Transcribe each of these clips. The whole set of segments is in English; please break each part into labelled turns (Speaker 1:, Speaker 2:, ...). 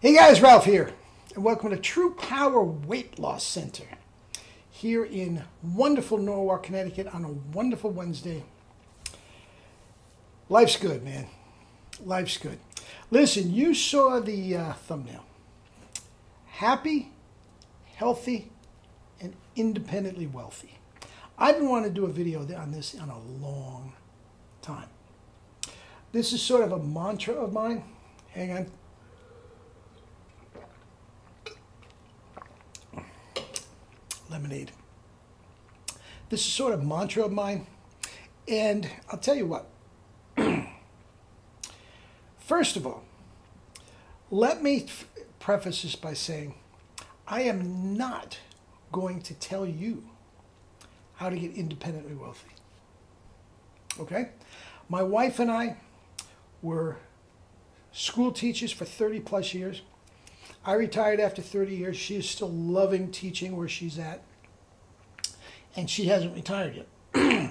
Speaker 1: Hey guys, Ralph here, and welcome to True Power Weight Loss Center here in wonderful Norwalk, Connecticut on a wonderful Wednesday. Life's good, man. Life's good. Listen, you saw the thumbnail. Happy, healthy, and independently wealthy. I've been wanting to do a video on this in a long time. This is sort of a mantra of mine. Hang on. Lemonade. This is sort of a mantra of mine, and I'll tell you what. First of all, let me preface this by saying I am not going to tell you how to get independently wealthy. Okay? My wife and I were school teachers for 30 plus years. I retired after 30 years. She is still loving teaching where she's at. And she hasn't retired yet.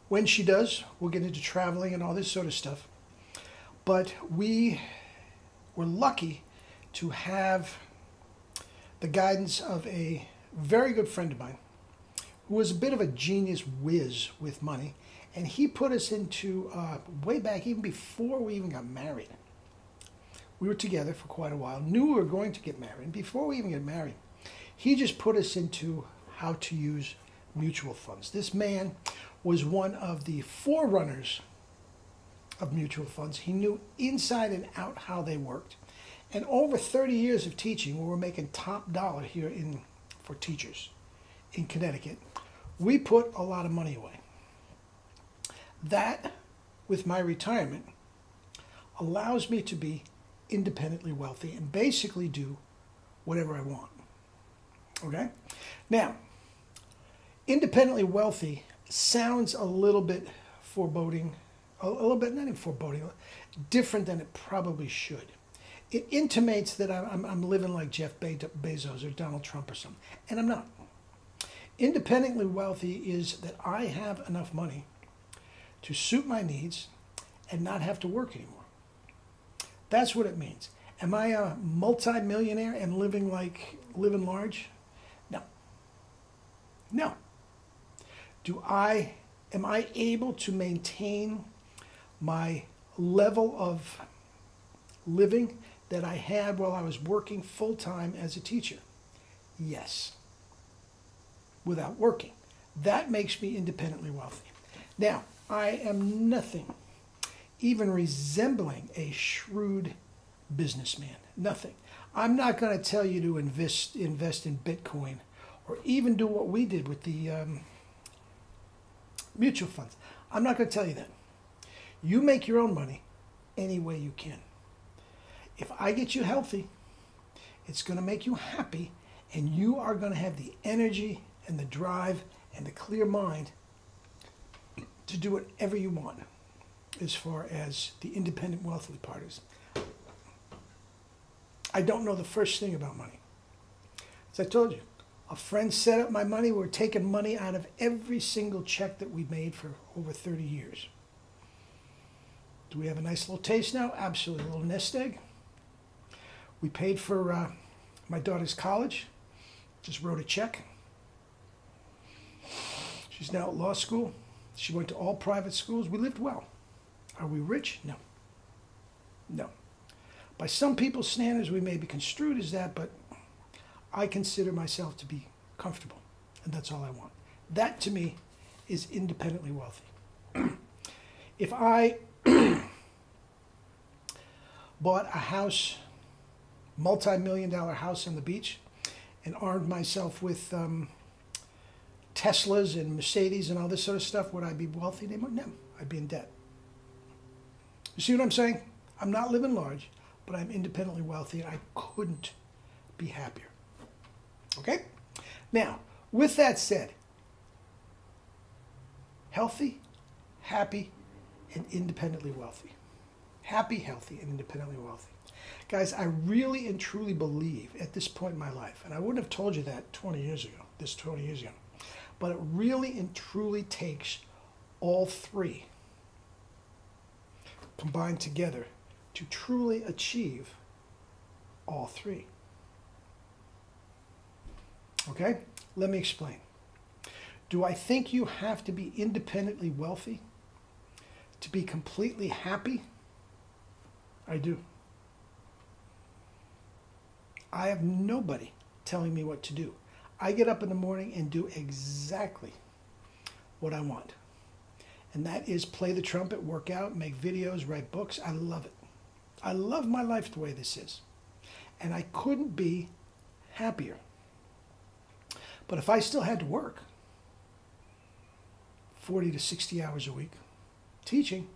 Speaker 1: When she does, we'll get into traveling and all this sort of stuff. But we were lucky to have the guidance of a very good friend of mine who was a bit of a genius whiz with money. And he put us into, way back, even before we even got married. We were together for quite a while, knew we were going to get married. And before we even get married, he just put us into how to use mutual funds. This man was one of the forerunners of mutual funds. He knew inside and out how they worked. And over 30 years of teaching, we were making top dollar here for teachers in Connecticut. We put a lot of money away. That, with my retirement, allows me to be independently wealthy and basically do whatever I want. Okay? Now, independently wealthy sounds a little bit foreboding, a little bit, not even foreboding, different than it probably should. It intimates that I'm living like Jeff Bezos or Donald Trump or something, and I'm not. Independently wealthy is that I have enough money to suit my needs and not have to work anymore. That's what it means. Am I a multi-millionaire and living large? No. No. Am I able to maintain my level of living that I had while I was working full-time as a teacher? Yes. Without working. That makes me independently wealthy. Now, I am nothing even resembling a shrewd businessman. Nothing. I'm not going to tell you to invest in Bitcoin or even do what we did with the mutual funds. I'm not going to tell you that. You make your own money any way you can. If I get you healthy, it's going to make you happy, and you are going to have the energy and the drive and the clear mind to do whatever you want as far as the independent wealthy part is. I don't know the first thing about money. As I told you, a friend set up my money. We're taking money out of every single check that we made for over 30 years. Do we have a nice little taste now? Absolutely. A little nest egg. We paid for my daughter's college. Just wrote a check. She's now at law school. She went to all private schools. We lived well. Are we rich? No. No. By some people's standards, we may be construed as that, but I consider myself to be comfortable, and that's all I want. That, to me, is independently wealthy. If I bought a house, multi-million-dollar house on the beach, and armed myself with Teslas and Mercedes and all this sort of stuff, would I be wealthy anymore? No, I'd be in debt. You see what I'm saying? I'm not living large, but I'm independently wealthy, and I couldn't be happier. Okay? Now, with that said, healthy, happy, and independently wealthy. Happy, healthy, and independently wealthy. Guys, I really and truly believe at this point in my life, and I wouldn't have told you that 20 years ago, but it really and truly takes all three combined together to truly achieve all three. Okay? Let me explain. Do I think you have to be independently wealthy to be completely happy? I do. I have nobody telling me what to do. I get up in the morning and do exactly what I want. And that is play the trumpet, work out, make videos, write books. I love it. I love my life the way this is. And I couldn't be happier. But if I still had to work 40 to 60 hours a week teaching,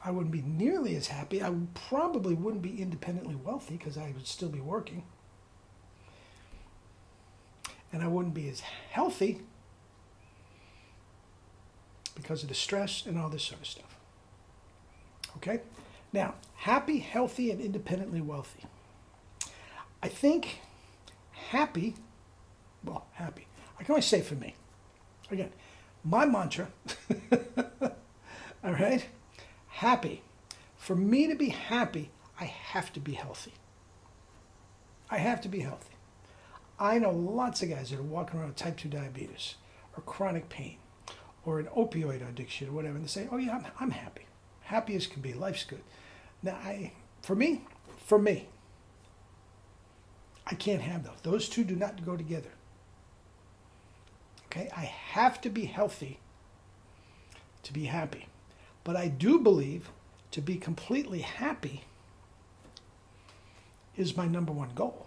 Speaker 1: I wouldn't be nearly as happy. I probably wouldn't be independently wealthy because I would still be working. And I wouldn't be as healthy because of the stress and all this sort of stuff. Okay? Now, happy, healthy, and independently wealthy. I think happy, I can only say for me. Again, my mantra, all right? Happy. For me to be happy, I have to be healthy. I have to be healthy. I know lots of guys that are walking around with type 2 diabetes or chronic pain or an opioid addiction or whatever, and they say, oh yeah, I'm happy. Happy as can be. Life's good. Now, for me, I can't have those. Those two do not go together. Okay? I have to be healthy to be happy. But I do believe to be completely happy is my number one goal.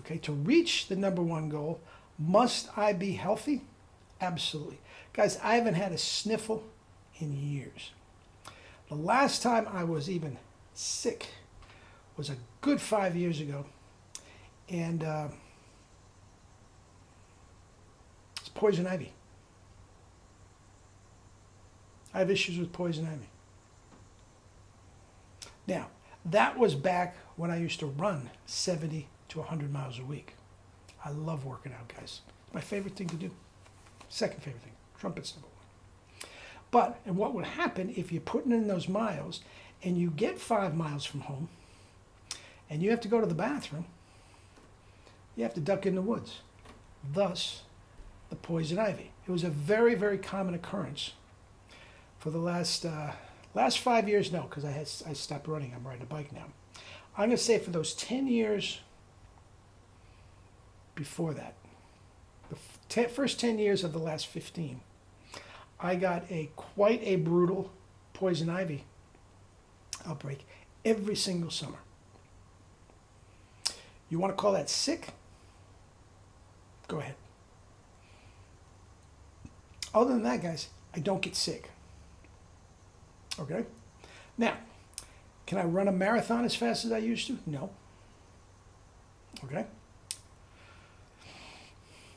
Speaker 1: Okay, to reach the number one goal, must I be healthy? Absolutely. Guys, I haven't had a sniffle in years. The last time I was even sick was a good 5 years ago. And it's poison ivy. I have issues with poison ivy. Now, that was back when I used to run 70 to 100 miles a week. I love working out, guys. My favorite thing to do. Second favorite thing. Trumpet's number one. But, and what would happen if you're putting in those miles and you get 5 miles from home and you have to go to the bathroom, you have to duck in the woods. Thus, the poison ivy. It was a very, very common occurrence for the last 5 years. No, because I stopped running. I'm riding a bike now. I'm going to say for those 10 years before that, the first 10 years of the last 15, I got quite a brutal poison ivy outbreak every single summer. You want to call that sick? Go ahead. Other than that, guys, I don't get sick. Okay? Now, can I run a marathon as fast as I used to? No. Okay?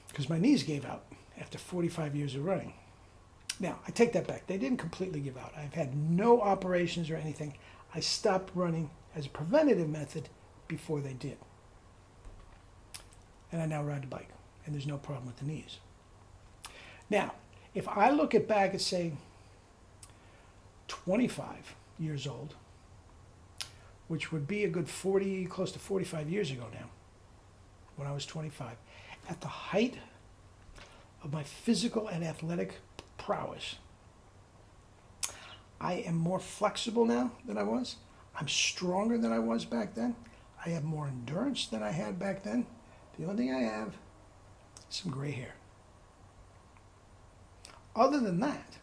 Speaker 1: Because my knees gave out after 45 years of running. Now, I take that back. They didn't completely give out. I've had no operations or anything. I stopped running as a preventative method before they did. And I now ride a bike, and there's no problem with the knees. Now, if I look back at, say, 25 years old, which would be a good 40, close to 45 years ago now, when I was 25, at the height of my physical and athletic prowess, I am more flexible now than I was. I'm stronger than I was back then. I have more endurance than I had back then. The only thing I have is some gray hair. Other than that,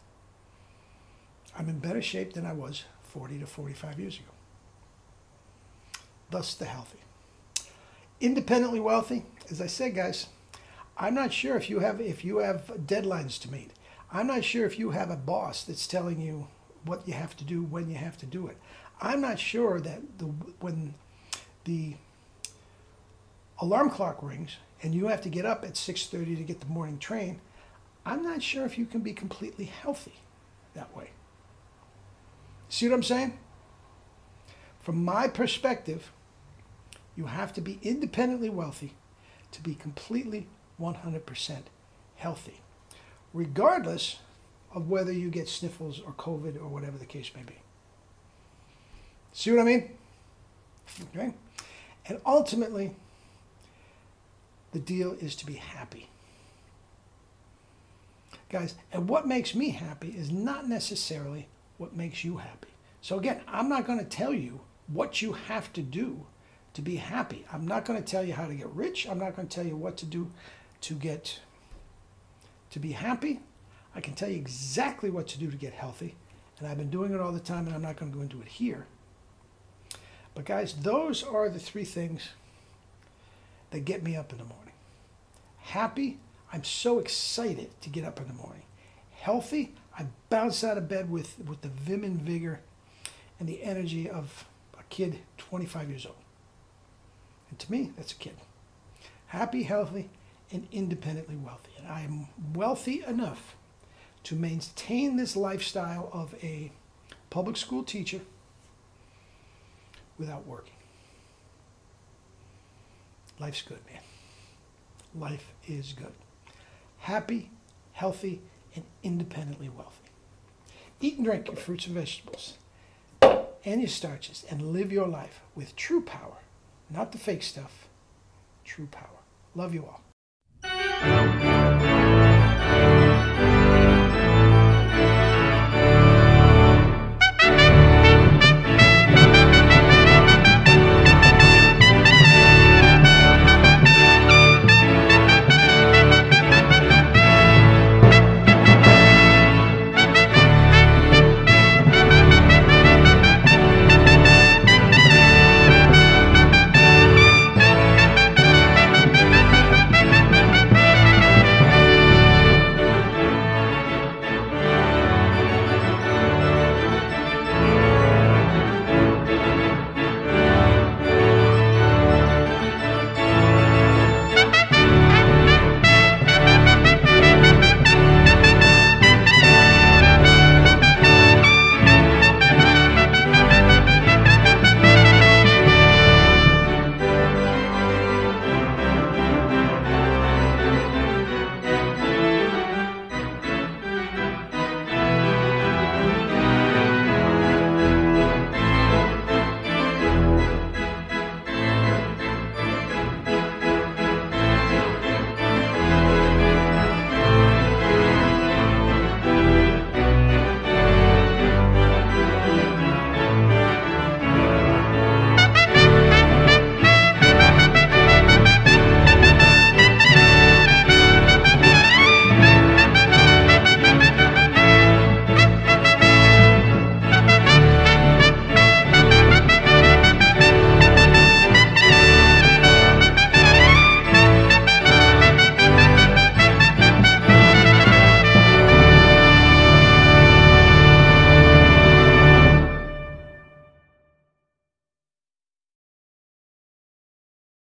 Speaker 1: I'm in better shape than I was 40 to 45 years ago. Thus, the healthy. Independently wealthy, as I said, guys, I'm not sure if you have deadlines to meet. I'm not sure if you have a boss that's telling you what you have to do, when you have to do it. I'm not sure that when the alarm clock rings and you have to get up at 6:30 to get the morning train, I'm not sure if you can be completely healthy that way. See what I'm saying? From my perspective, you have to be independently wealthy to be completely 100% healthy, regardless of whether you get sniffles or COVID or whatever the case may be. See what I mean? Okay? And ultimately, the deal is to be happy. Guys, and what makes me happy is not necessarily what makes you happy. So again, I'm not going to tell you what you have to do to be happy. I'm not going to tell you how to get rich. I'm not going to tell you what to do to be happy. I can tell you exactly what to do to get healthy, and I've been doing it all the time, and I'm not going to go into it here. But guys, those are the three things that get me up in the morning. Happy, I'm so excited to get up in the morning. Healthy, I bounce out of bed with the vim and vigor and the energy of a kid 25 years old. And to me, that's a kid. Happy, healthy, and independently wealthy. And I am wealthy enough to maintain this lifestyle of a public school teacher without working. Life's good, man. Life is good. Happy, healthy, and independently wealthy. Eat and drink your fruits and vegetables and your starches and live your life with true power, not the fake stuff, true power. Love you all.